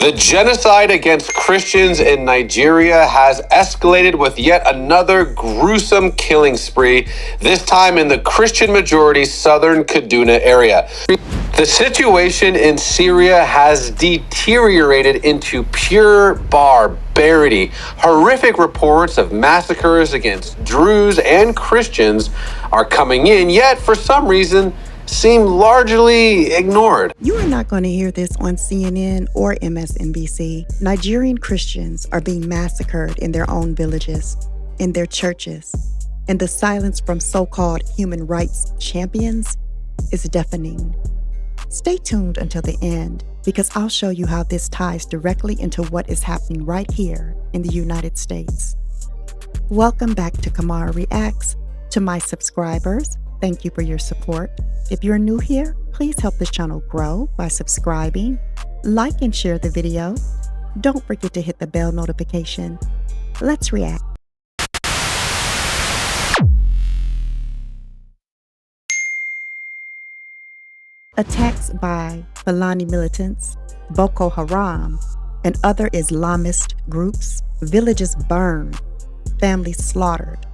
The genocide against Christians in Nigeria has escalated with yet another gruesome killing spree, this time in the Christian-majority southern Kaduna area. The situation in Syria has deteriorated into pure barbarity. Horrific reports of massacres against Druze and Christians are coming in, yet for some reason, seem largely ignored. You are not going to hear this on CNN or MSNBC. Nigerian Christians are being massacred in their own villages, in their churches, and the silence from so-called human rights champions is deafening. Stay tuned until the end, because I'll show you how this ties directly into what is happening right here in the United States. Welcome back to Kimara Reacts. To my subscribers, thank you for your support. If you're new here, please help this channel grow by subscribing, like and share the video. Don't forget to hit the bell notification. Let's react. Attacks by Fulani militants, Boko Haram, and other Islamist groups, villages burned, families slaughtered,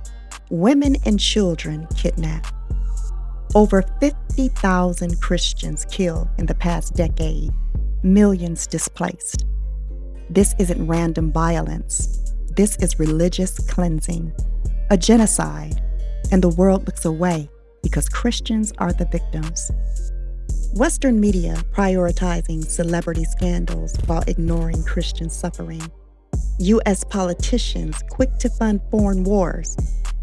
women and children kidnapped. Over 50,000 Christians killed in the past decade, millions displaced. This isn't random violence. This is religious cleansing, a genocide, and the world looks away because Christians are the victims. Western media prioritizing celebrity scandals while ignoring Christian suffering. U.S. politicians quick to fund foreign wars,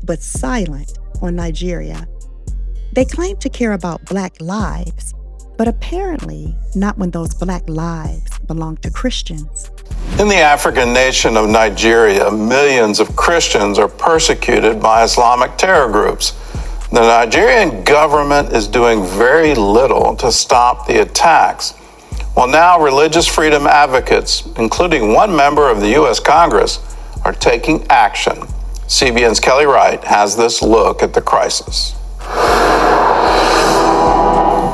but silent on Nigeria. They claim to care about Black lives, but apparently not when those Black lives belong to Christians. In the African nation of Nigeria, millions of Christians are persecuted by Islamic terror groups. The Nigerian government is doing very little to stop the attacks. Well, now religious freedom advocates, including one member of the U.S. Congress, are taking action. CBN's Kelly Wright has this look at the crisis.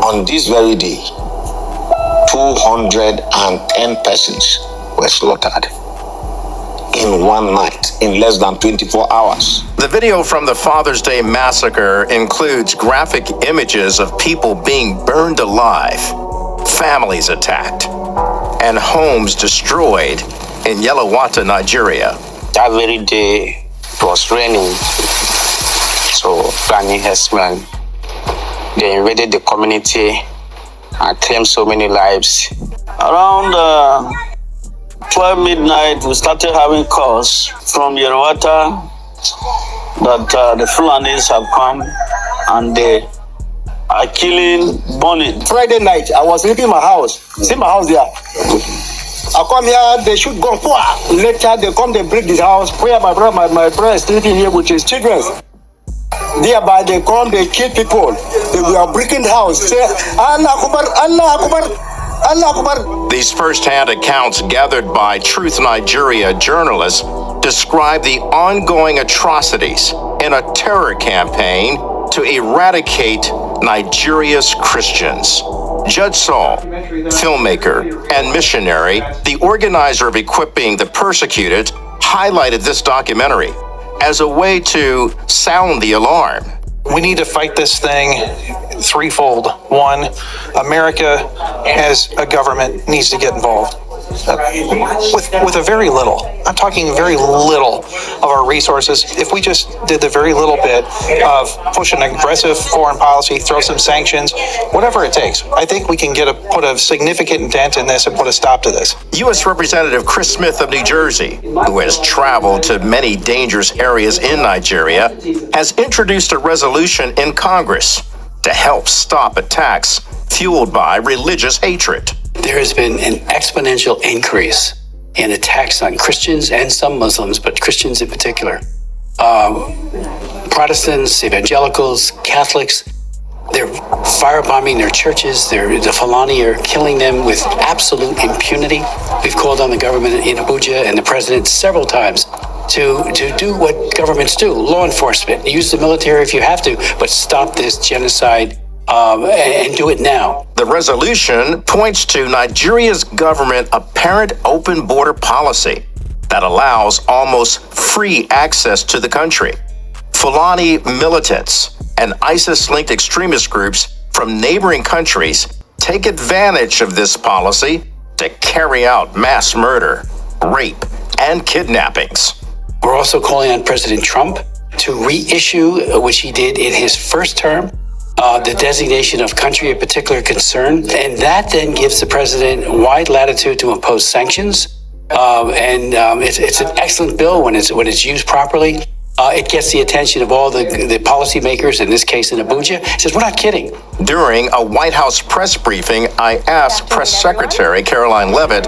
On this very day, 210 persons were slaughtered in one night, in less than 24 hours. The video from the Father's Day massacre includes graphic images of people being burned alive, families attacked, and homes destroyed in Yelawata, Nigeria. That very day, it was raining, so Fulani herdsmen, they invaded the community and claimed so many lives. Around 12 midnight, we started having calls from Yelawata that the Fulanis have come and they are killing, burning. Friday night, I was leaving my house. See my house there. I come here, they shoot gun. Later, they come, they break this house. Where my brother is sleeping here with his children. Thereby, they come, they kill people. They are breaking the house. Say, Allah Akbar, Allah Akbar, Allah Akbar. These first-hand accounts gathered by Truth Nigeria journalists describe the ongoing atrocities in a terror campaign to eradicate Nigeria's Christians. Judge Saul, filmmaker and missionary, the organizer of equipping the persecuted, highlighted this documentary as a way to sound the alarm. We need to fight this thing threefold. One, America as a government needs to get involved with a very little. I'm talking very little of our resources. If we just did the very little bit of push an aggressive foreign policy, throw some sanctions, whatever it takes, I think we can put a significant dent in this and put a stop to this. U.S. Representative Chris Smith of New Jersey, who has traveled to many dangerous areas in Nigeria, has introduced a resolution in Congress to help stop attacks fueled by religious hatred. There has been an exponential increase in attacks on Christians and some Muslims, but Christians in particular. Protestants, evangelicals, Catholics, they're firebombing their churches. The Fulani are killing them with absolute impunity. We've called on the government in Abuja and the president several times to do what governments do, law enforcement. Use the military if you have to, but stop this genocide and do it now. The resolution points to Nigeria's government's apparent open border policy that allows almost free access to the country. Fulani militants and ISIS-linked extremist groups from neighboring countries take advantage of this policy to carry out mass murder, rape, and kidnappings. We're also calling on President Trump to reissue, which he did in his first term, the designation of country of particular concern. And that then gives the president wide latitude to impose sanctions. It's an excellent bill when it's used properly. It gets the attention of all the policymakers, in this case in Abuja. It says, we're not kidding. During a White House press briefing, I asked Press Secretary Caroline Leavitt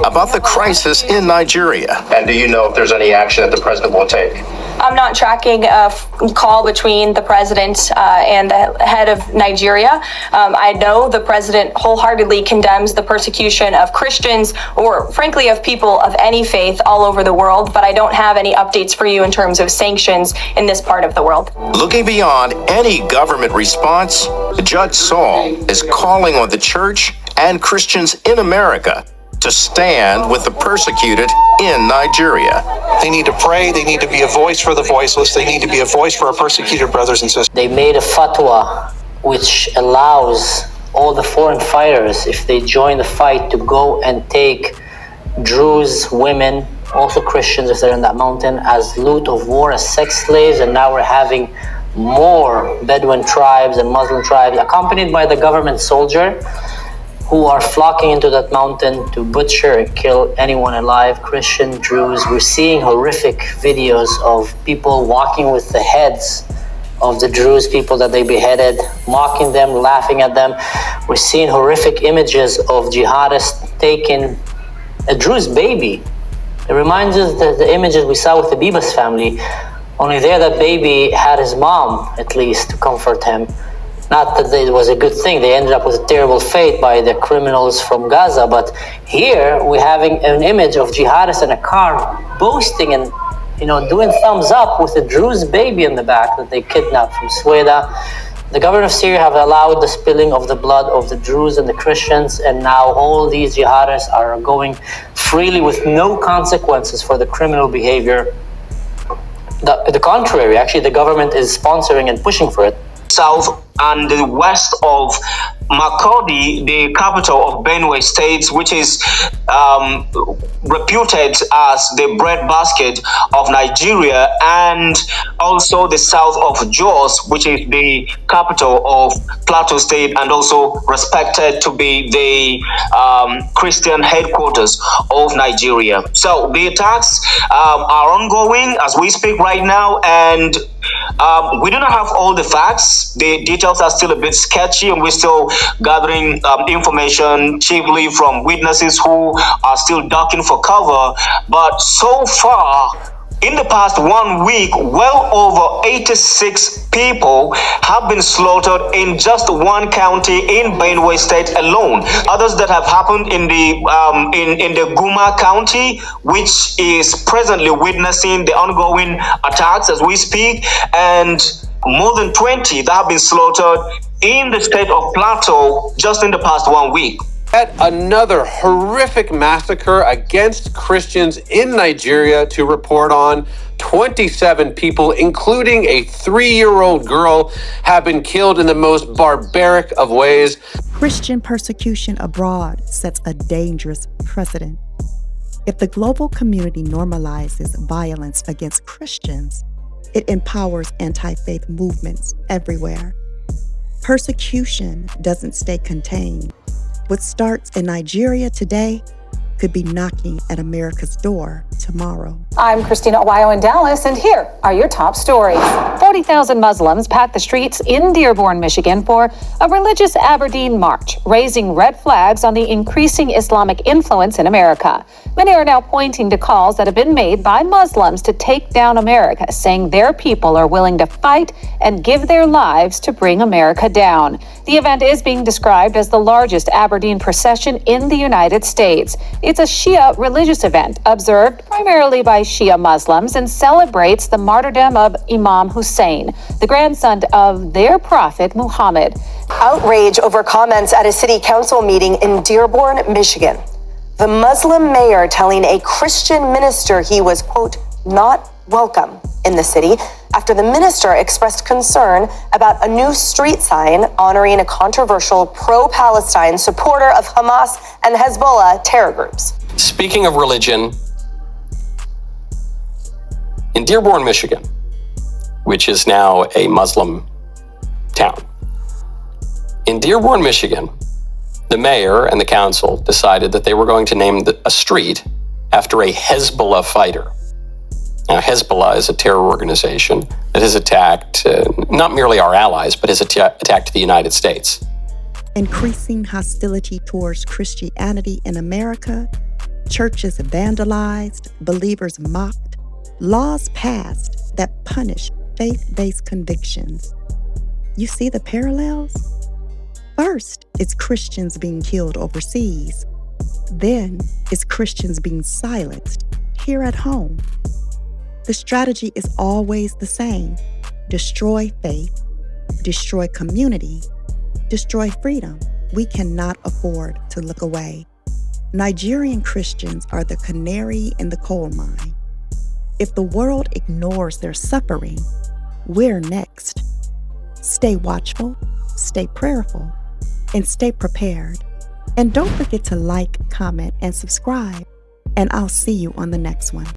about the crisis in Nigeria. And do you know if there's any action that the president will take? I'm not tracking a call between the president and the head of Nigeria. I know the president wholeheartedly condemns the persecution of Christians, or frankly of people of any faith all over the world, but I don't have any updates for you in terms of sanctions in this part of the world. Looking beyond any government response, Judge Saul is calling on the church and Christians in America to stand with the persecuted in Nigeria. They need to pray. They need to be a voice for the voiceless. They need to be a voice for our persecuted brothers and sisters. They made a fatwa which allows all the foreign fighters, if they join the fight, to go and take Druze women, also Christians if they're in that mountain, as loot of war, as sex slaves. And now we're having more Bedouin tribes and Muslim tribes, accompanied by the government soldier, who are flocking into that mountain to butcher and kill anyone alive, Christian, Druze. We're seeing horrific videos of people walking with the heads of the Druze people that they beheaded, mocking them, laughing at them. We're seeing horrific images of jihadists taking a Druze baby. It reminds us of the images we saw with the Bibas family, only there that baby had his mom, at least, to comfort him. Not that it was a good thing. They ended up with a terrible fate by the criminals from Gaza. But here we're having an image of jihadists in a car boasting and, doing thumbs up with a Druze baby in the back that they kidnapped from Sweda. The government of Syria have allowed the spilling of the blood of the Druze and the Christians, and now all these jihadists are going freely with no consequences for the criminal behavior. The contrary, actually, the government is sponsoring and pushing for it. South and the west of Makurdi, the capital of Benue State, which is reputed as the breadbasket of Nigeria, and also the south of Jos, which is the capital of Plateau State and also respected to be the Christian headquarters of Nigeria. So the attacks are ongoing as we speak right now, and we do not have all the facts. The details are still a bit sketchy, and we're still gathering information chiefly from witnesses who are still ducking for cover. But so far, in the past 1 week, well over 86 people have been slaughtered in just one county in Benue State alone. Others that have happened in the Guma County, which is presently witnessing the ongoing attacks as we speak, and more than 20 that have been slaughtered in the state of Plateau just in the past 1 week. Yet another horrific massacre against Christians in Nigeria to report on. 27 people, including a 3-year-old girl, have been killed in the most barbaric of ways. Christian persecution abroad sets a dangerous precedent. If the global community normalizes violence against Christians, it empowers anti-faith movements everywhere. Persecution doesn't stay contained. What starts in Nigeria today could be knocking at America's door tomorrow. I'm Christina Owayo in Dallas, and here are your top stories. 40,000 Muslims packed the streets in Dearborn, Michigan for a religious Aberdeen march, raising red flags on the increasing Islamic influence in America. Many are now pointing to calls that have been made by Muslims to take down America, saying their people are willing to fight and give their lives to bring America down. The event is being described as the largest Aberdeen procession in the United States. It's a Shia religious event observed by primarily by Shia Muslims, and celebrates the martyrdom of Imam Hussein, the grandson of their prophet Muhammad. Outrage over comments at a city council meeting in Dearborn, Michigan. The Muslim mayor telling a Christian minister he was, quote, not welcome in the city after the minister expressed concern about a new street sign honoring a controversial pro-Palestine supporter of Hamas and Hezbollah terror groups. Speaking of religion, in Dearborn, Michigan, which is now a Muslim town, in Dearborn, Michigan, the mayor and the council decided that they were going to name a street after a Hezbollah fighter. Now, Hezbollah is a terror organization that has attacked not merely our allies, but has attacked the United States. Increasing hostility towards Christianity in America, churches vandalized, believers mocked, laws passed that punish faith-based convictions. You see the parallels? First, it's Christians being killed overseas. Then, it's Christians being silenced here at home. The strategy is always the same. Destroy faith, destroy community, destroy freedom. We cannot afford to look away. Nigerian Christians are the canary in the coal mine. If the world ignores their suffering, we're next. Stay watchful, stay prayerful, and stay prepared. And don't forget to like, comment, and subscribe. And I'll see you on the next one.